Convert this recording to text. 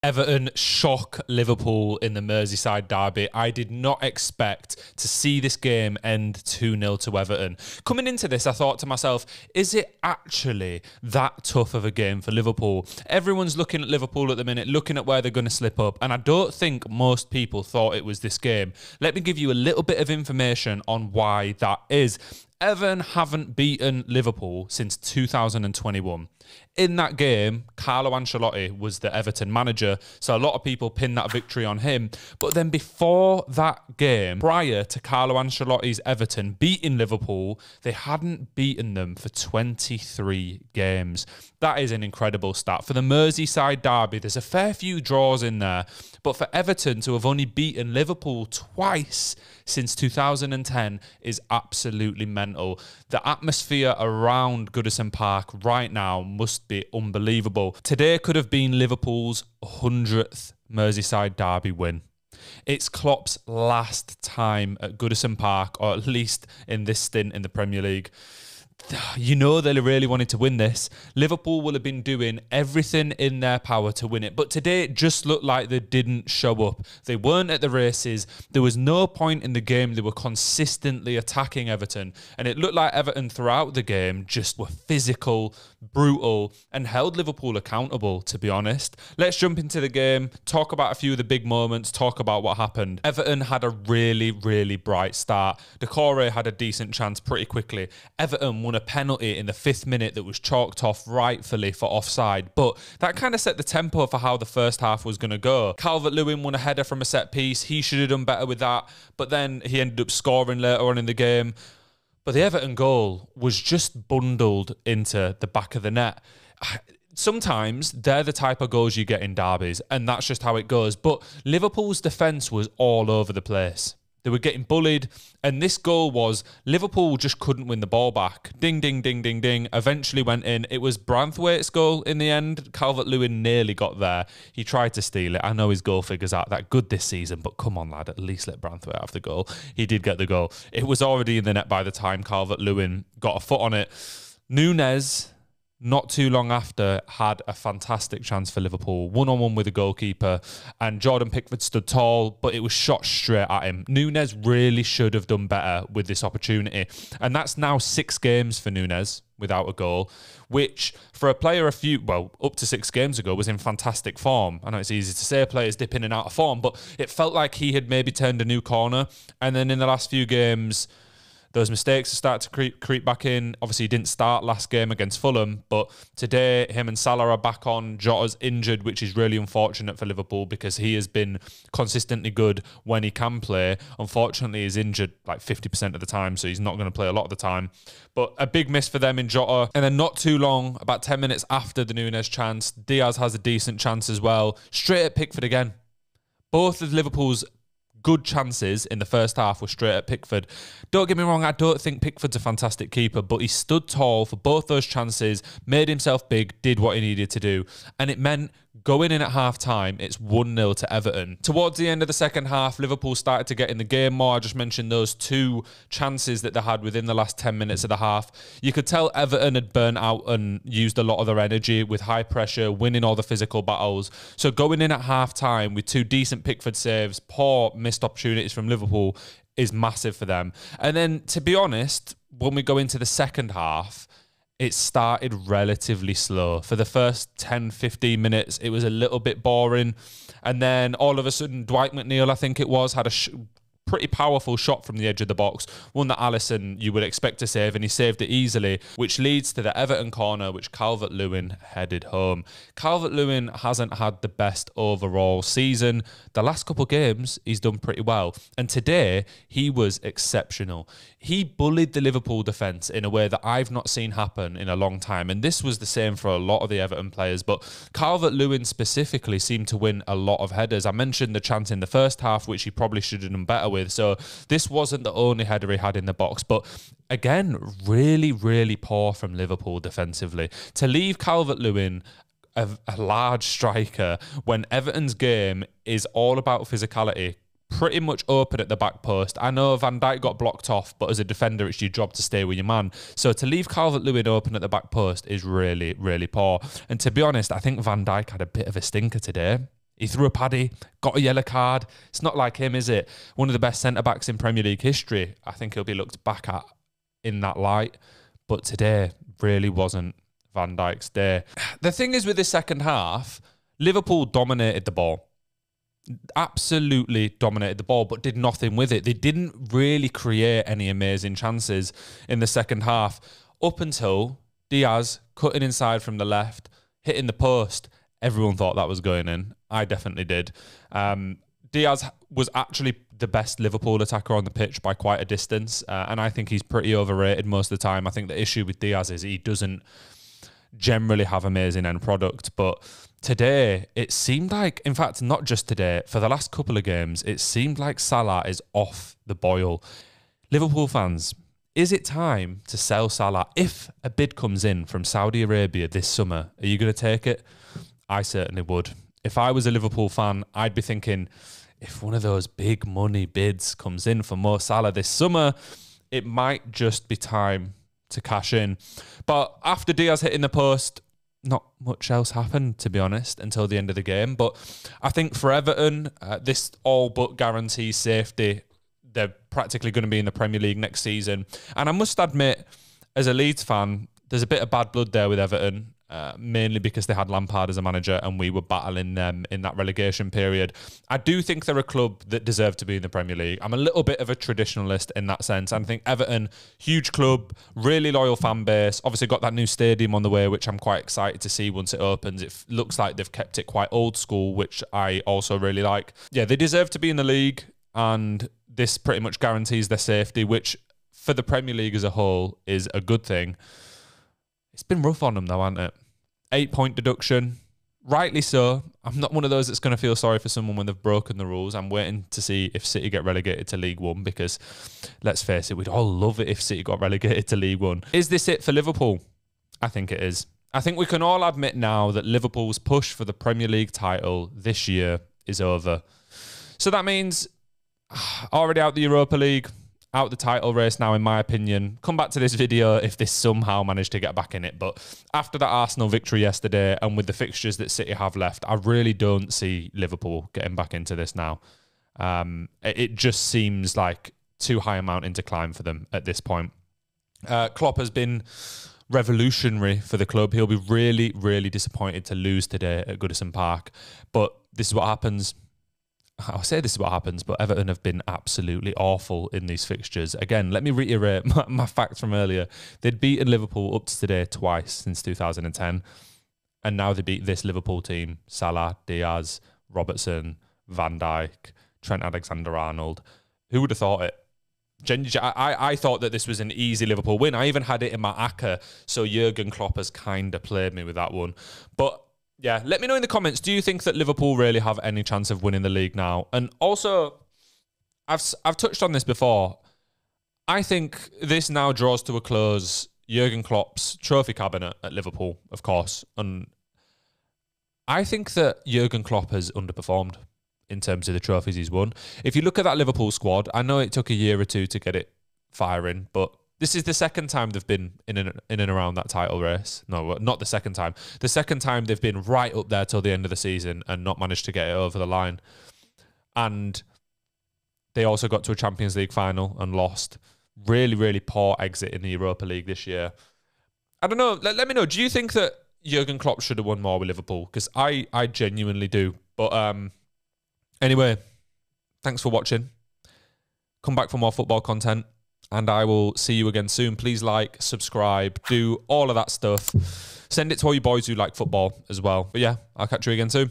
Everton shock Liverpool in the Merseyside derby. I did not expect to see this game end 2-0 to Everton. Coming into this, I thought to myself, is it actually that tough of a game for Liverpool? Everyone's looking at Liverpool at the minute, looking at where they're going to slip up, and I don't think most people thought it was this game. Let me give you a little bit of information on why that is. Everton haven't beaten Liverpool since 2021. In that game, Carlo Ancelotti was the Everton manager, so a lot of people pinned that victory on him. But then before that game, prior to Carlo Ancelotti's Everton beating Liverpool, they hadn't beaten them for 23 games. That is an incredible stat. For the Merseyside derby, there's a fair few draws in there, but for Everton to have only beaten Liverpool twice since 2010 is absolutely mental. The atmosphere around Goodison Park right now must be unbelievable. Today could have been Liverpool's 100th Merseyside derby win. It's Klopp's last time at Goodison Park, or at least in this stint in the Premier League. You know they really wanted to win this. Liverpool will have been doing everything in their power to win it. But today it just looked like they didn't show up. They weren't at the races. There was no point in the game. They were consistently attacking Everton. And it looked like Everton throughout the game just were physical, brutal, and held Liverpool accountable, to be honest. Let's jump into the game, talk about a few of the big moments, talk about what happened. Everton had a really, really bright start. Decore had a decent chance pretty quickly. Everton won a penalty in the 5th minute that was chalked off rightfully for offside, but that kind of set the tempo for how the first half was going to go. Calvert-Lewin won a header from a set piece. He should have done better with that, but then he ended up scoring later on in the game. But the Everton goal was just bundled into the back of the net. Sometimes they're the type of goals you get in derbies, and that's just how it goes. But Liverpool's defence was all over the place. They were getting bullied, and this goal was Liverpool just couldn't win the ball back. Ding, ding, ding, ding, ding. Eventually went in. It was Branthwaite's goal in the end. Calvert-Lewin nearly got there. He tried to steal it. I know his goal figures aren't that good this season, but come on, lad, at least let Branthwaite have the goal. He did get the goal. It was already in the net by the time Calvert-Lewin got a foot on it. Nunes, not too long after, had a fantastic chance for Liverpool. One-on-one with the goalkeeper, and Jordan Pickford stood tall, but it was shot straight at him. Nunes really should have done better with this opportunity. And that's now 6 games for Nunes without a goal, which for a player up to 6 games ago was in fantastic form. I know it's easy to say players dip in and out of form, but it felt like he had maybe turned a new corner. And then in the last few games, those mistakes start to creep back in. Obviously, he didn't start last game against Fulham, but today him and Salah are back on. Jota's injured, which is really unfortunate for Liverpool because he has been consistently good when he can play. Unfortunately, he's injured like 50% of the time, so he's not going to play a lot of the time. But a big miss for them in Jota. And then not too long, about 10 minutes after the Nunes chance, Diaz has a decent chance as well. Straight at Pickford again. Both of Liverpool's good chances in the first half were straight at Pickford. Don't get me wrong, I don't think Pickford's a fantastic keeper, but he stood tall for both those chances, made himself big, did what he needed to do. And it meant going in at half-time, it's 1-0 to Everton. Towards the end of the second half, Liverpool started to get in the game more. I just mentioned those 2 chances that they had within the last 10 minutes of the half. You could tell Everton had burnt out and used a lot of their energy with high pressure, winning all the physical battles. So going in at half-time with 2 decent Pickford saves, poor missed opportunities from Liverpool is massive for them. And then, to be honest, when we go into the second half, it started relatively slow. For the first 10-15 minutes, it was a little bit boring. And then all of a sudden, Dwight McNeil, I think it was, had a pretty powerful shot from the edge of the box, one that Alisson you would expect to save, and he saved it easily, which leads to the Everton corner, which Calvert-Lewin headed home. Calvert-Lewin hasn't had the best overall season. The last couple of games, he's done pretty well. And today, he was exceptional. He bullied the Liverpool defence in a way that I've not seen happen in a long time. And this was the same for a lot of the Everton players. But Calvert-Lewin specifically seemed to win a lot of headers. I mentioned the chance in the first half, which he probably should have done better with. So this wasn't the only header he had in the box. But again, really, really poor from Liverpool defensively. To leave Calvert-Lewin, a large striker, when Everton's game is all about physicality, pretty much open at the back post. I know Van Dijk got blocked off, but as a defender, it's your job to stay with your man. So to leave Calvert-Lewin open at the back post is really, really poor. And to be honest, I think Van Dijk had a bit of a stinker today. He threw a paddy, got a yellow card. It's not like him, is it? One of the best centre-backs in Premier League history. I think he'll be looked back at in that light. But today really wasn't Van Dijk's day. The thing is with the second half, Liverpool dominated the ball. Absolutely dominated the ball, but did nothing with it. They didn't really create any amazing chances in the second half up until Diaz cutting inside from the left, hitting the post. Everyone thought that was going in. I definitely did. Diaz was actually the best Liverpool attacker on the pitch by quite a distance, and I think he's pretty overrated most of the time. I think the issue with Diaz is he doesn't generally have amazing end product, but today it seemed like, in fact, not just today, for the last couple of games, it seemed like Salah is off the boil. Liverpool fans, is it time to sell Salah? If a bid comes in from Saudi Arabia this summer, are you going to take it? I certainly would. If I was a Liverpool fan, I'd be thinking, if one of those big money bids comes in for Mo Salah this summer, it might just be time to cash in. But after Diaz hitting the post, not much else happened, to be honest, until the end of the game. But I think for Everton, this all but guarantees safety. They're practically going to be in the Premier League next season. And I must admit, as a Leeds fan, there's a bit of bad blood there with Everton, mainly because they had Lampard as a manager and we were battling them in that relegation period. I do think they're a club that deserve to be in the Premier League. I'm a little bit of a traditionalist in that sense. I think Everton, huge club, really loyal fan base, obviously got that new stadium on the way, which I'm quite excited to see once it opens. It looks like they've kept it quite old school, which I also really like. Yeah, they deserve to be in the league, and this pretty much guarantees their safety, which for the Premier League as a whole is a good thing. It's been rough on them though, hasn't it? 8-point deduction. Rightly so. I'm not one of those that's going to feel sorry for someone when they've broken the rules. I'm waiting to see if City get relegated to League One, because let's face it, we'd all love it if City got relegated to League One. Is this it for Liverpool? I think it is. I think we can all admit now that Liverpool's push for the Premier League title this year is over. So that means already out the Europa League, out the title race now, in my opinion. Come back to this video if they somehow manage to get back in it. But after that Arsenal victory yesterday, and with the fixtures that City have left, I really don't see Liverpool getting back into this now. It just seems like too high a mountain to climb for them at this point. Klopp has been revolutionary for the club. He'll be really, really disappointed to lose today at Goodison Park. But this is what happens. I'll say this is what happens, but Everton have been absolutely awful in these fixtures. Again, let me reiterate my facts from earlier. They'd beaten Liverpool up to today twice since 2010, and now they beat this Liverpool team: Salah, Diaz, Robertson, Van Dijk, Trent Alexander-Arnold. Who would have thought it? I thought that this was an easy Liverpool win. I even had it in my ACCA, so Jurgen Klopp has kind of played me with that one. But yeah, let me know in the comments, do you think that Liverpool really have any chance of winning the league now? And also, I've touched on this before. I think this now draws to a close Jurgen Klopp's trophy cabinet at Liverpool, of course. And I think that Jurgen Klopp has underperformed in terms of the trophies he's won. If you look at that Liverpool squad, I know it took a year or two to get it firing, but this is the second time they've been in and around that title race. No, not the second time. The second time they've been right up there till the end of the season and not managed to get it over the line. And they also got to a Champions League final and lost. Really, really poor exit in the Europa League this year. I don't know. Let me know. Do you think that Jurgen Klopp should have won more with Liverpool? Because I genuinely do. But anyway, thanks for watching. Come back for more football content, and I will see you again soon. Please like, subscribe, do all of that stuff. Send it to all you boys who like football as well. But yeah, I'll catch you again soon.